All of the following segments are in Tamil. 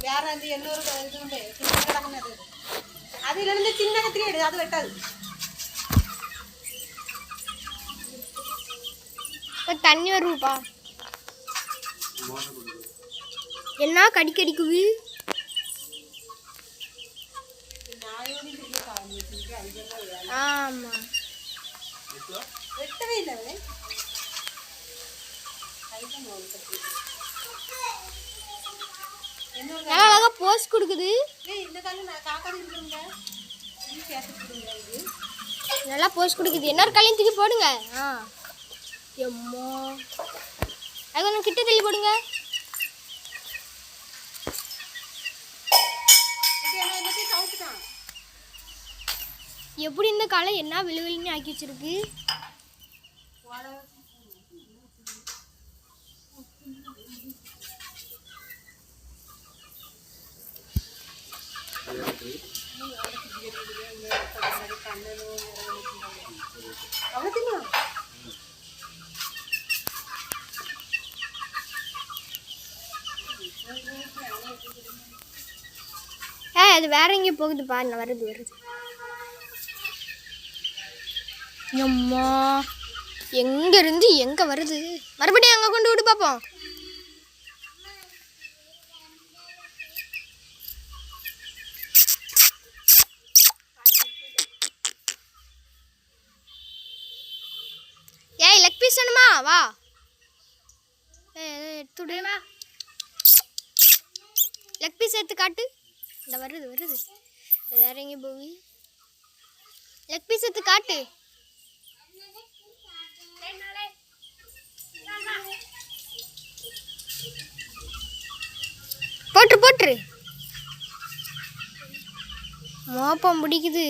வேற அந்த எண்ணூறு இது கிடக்குனது அதுல இருந்து சின்ன கத்திரி எடு அது வெட்டாது தண்ணி வருப்பா என்ன கடிக்குது ஆமா வெட்டவே இல்லை அழகா போஸ்ட் கொடுக்குது நல்லா போஸ்ட் கொடுக்குது இன்னொரு கல்லையும் தூக்கி போடுங்க எம்மா அது கொஞ்சம் கிட்ட தள்ளி போடுங்க எப்படி இந்த காலை என்ன விழுவில்னு ஆக்கி வச்சிருக்கு அது வேற எங்கேயும் போகுதுப்பா நான் வருது அம்மா எங்க இருந்து எங்க வருது மறுபடியும் அங்க கொண்டு விட்டு பாப்போம் ஏய் லெக் பீஸ் வேணுமா வா எடுத்துடு வா லெக் பீஸ் எடுத்து காட்டு இந்த வருது வேற எங்கே போவி லெக் பீஸ் எடுத்து காட்டு போட்டுரு மோப்பம் பிடிக்குது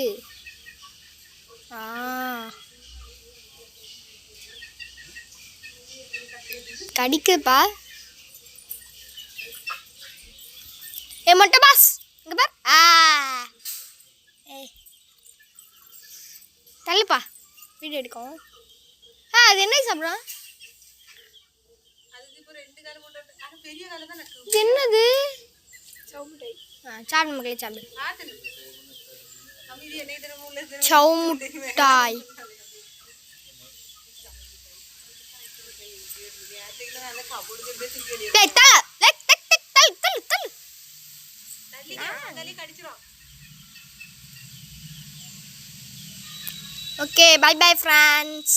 கடிக்குதுப்பா மொட்டை பாஸ் இங்க பார் தள்ளுப்பா வீடியோ எடுக்கும் அது என்ன சாப்பிட்றான் என்னது சாப்பிடு மக்களே சாப்பிடு சவுமுட்டாய் Okay, bye-bye friends.